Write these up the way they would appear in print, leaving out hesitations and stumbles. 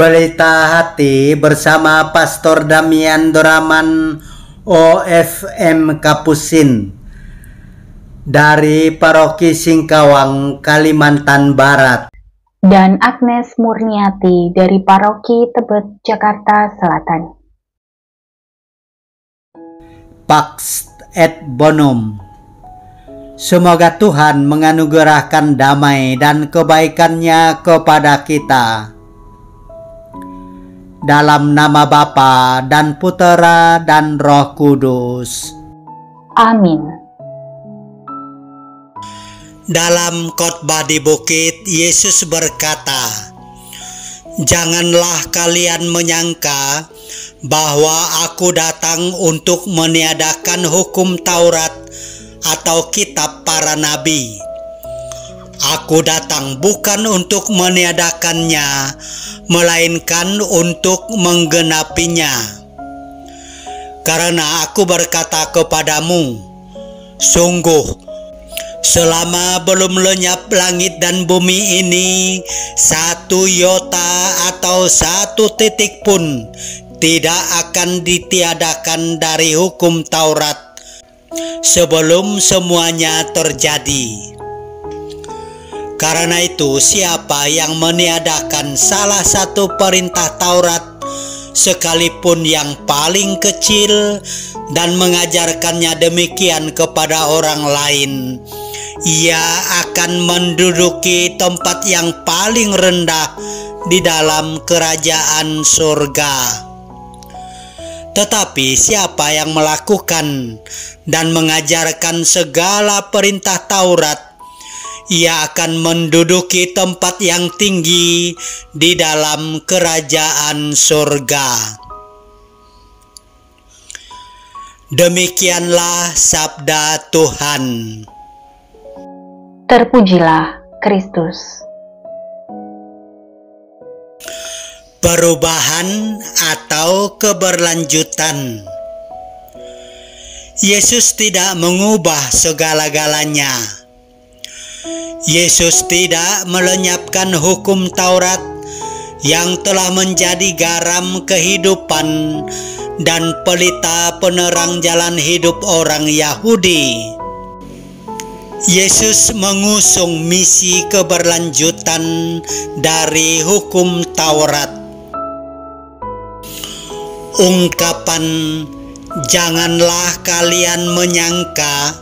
Pelita Hati bersama Pastor Damian Doraman OFM Kapusin dari Paroki Singkawang, Kalimantan Barat, dan Agnes Murniati dari Paroki Tebet, Jakarta Selatan. Pax et Bonum. Semoga Tuhan menganugerahkan damai dan kebaikan-Nya kepada kita. Dalam nama Bapa dan Putera dan Roh Kudus. Amin. Dalam khotbah di bukit, Yesus berkata, "Janganlah kalian menyangka bahwa aku datang untuk meniadakan hukum Taurat atau kitab para nabi. Aku datang bukan untuk meniadakannya, melainkan untuk menggenapinya. Karena aku berkata kepadamu, sungguh, selama belum lenyap langit dan bumi ini, satu iota atau satu titik pun tidak akan ditiadakan dari hukum Taurat sebelum semuanya terjadi. Karena itu, siapa yang meniadakan salah satu perintah Taurat, sekalipun yang paling kecil, dan mengajarkannya demikian kepada orang lain, ia akan menduduki tempat yang paling rendah di dalam kerajaan surga. Tetapi siapa yang melakukan dan mengajarkan segala perintah Taurat, ia akan menduduki tempat yang tinggi di dalam kerajaan surga." Demikianlah sabda Tuhan. Terpujilah Kristus. Perubahan atau keberlanjutan. Yesus tidak mengubah segala-galanya. Yesus tidak melenyapkan hukum Taurat yang telah menjadi garam kehidupan dan pelita penerang jalan hidup orang Yahudi. Yesus mengusung misi keberlanjutan dari hukum Taurat. Ungkapan "janganlah kalian menyangka"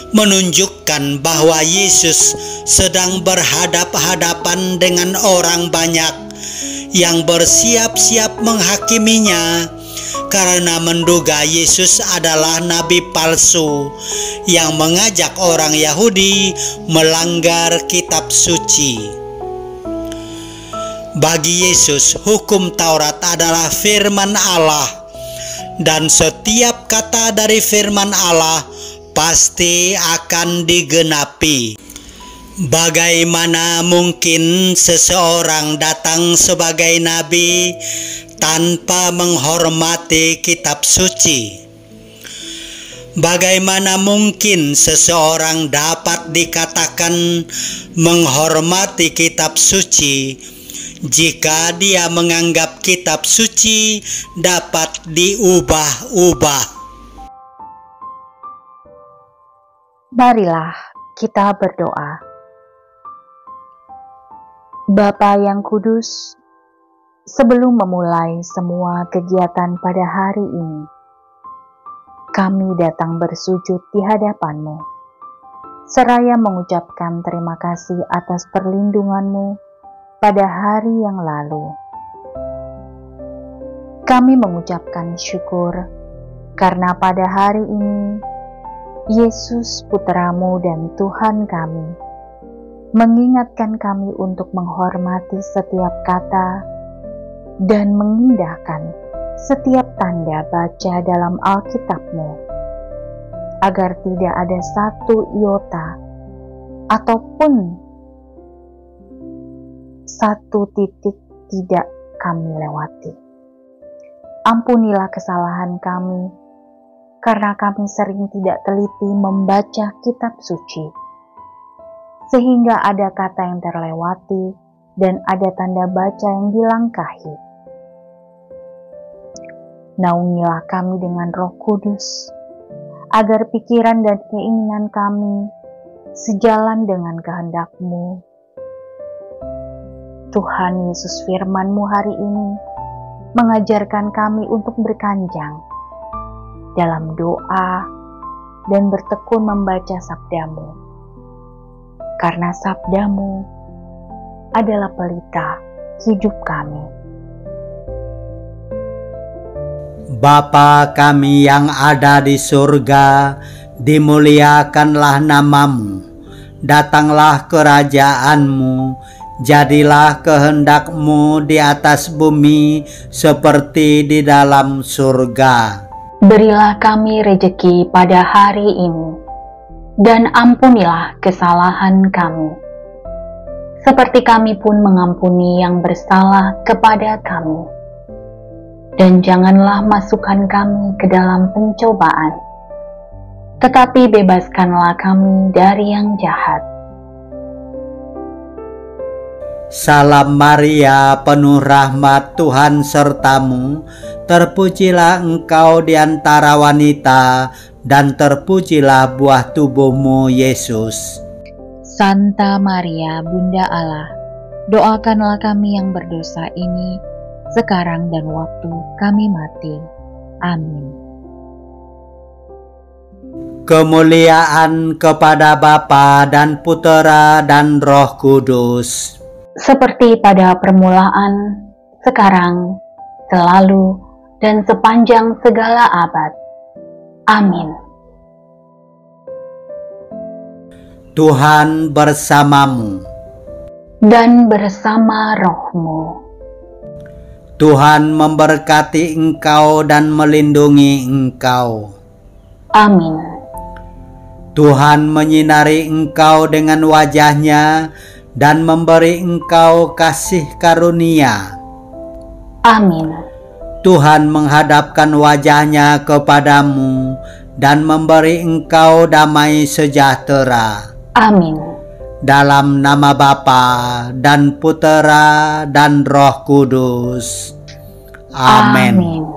menunjukkan bahwa Yesus sedang berhadap-hadapan dengan orang banyak yang bersiap-siap menghakiminya karena menduga Yesus adalah nabi palsu yang mengajak orang Yahudi melanggar kitab suci. Bagi Yesus, hukum Taurat adalah firman Allah, dan setiap kata dari firman Allah pasti akan digenapi. Bagaimana mungkin seseorang datang sebagai nabi tanpa menghormati kitab suci? Bagaimana mungkin seseorang dapat dikatakan menghormati kitab suci jika dia menganggap kitab suci dapat diubah-ubah? Marilah kita berdoa. Bapa yang kudus, sebelum memulai semua kegiatan pada hari ini, kami datang bersujud di hadapan-Mu, seraya mengucapkan terima kasih atas perlindungan-Mu pada hari yang lalu. Kami mengucapkan syukur karena pada hari ini Yesus Putra-Mu dan Tuhan kami mengingatkan kami untuk menghormati setiap kata dan mengindahkan setiap tanda baca dalam Alkitab-Mu, agar tidak ada satu iota ataupun satu titik tidak kami lewati. Ampunilah kesalahan kami, karena kami sering tidak teliti membaca kitab suci, sehingga ada kata yang terlewati dan ada tanda baca yang dilangkahi. Naungilah kami dengan Roh Kudus, agar pikiran dan keinginan kami sejalan dengan kehendak-Mu. Tuhan Yesus, firman-Mu hari ini mengajarkan kami untuk berkanjang dalam doa dan bertekun membaca sabda-Mu, karena sabda-Mu adalah pelita hidup kami. Bapa kami yang ada di surga, dimuliakanlah nama-Mu, datanglah kerajaan-Mu, jadilah kehendak-Mu di atas bumi seperti di dalam surga. Berilah kami rejeki pada hari ini, dan ampunilah kesalahan kami, seperti kami pun mengampuni yang bersalah kepada kami. Dan janganlah masukkan kami ke dalam pencobaan, tetapi bebaskanlah kami dari yang jahat. Salam Maria, penuh rahmat, Tuhan sertamu, terpujilah engkau di antara wanita, dan terpujilah buah tubuhmu, Yesus. Santa Maria, Bunda Allah, doakanlah kami yang berdosa ini, sekarang dan waktu kami mati. Amin. Kemuliaan kepada Bapa dan Putera dan Roh Kudus, seperti pada permulaan, sekarang, selalu, dan sepanjang segala abad. Amin. Tuhan bersamamu dan bersama rohmu. Tuhan memberkati engkau dan melindungi engkau. Amin. Tuhan menyinari engkau dengan wajah-Nya dan memberi engkau kasih karunia. Amin. Tuhan menghadapkan wajah-Nya kepadamu dan memberi engkau damai sejahtera. Amin. Dalam nama Bapa dan Putera dan Roh Kudus. Amin. Amin.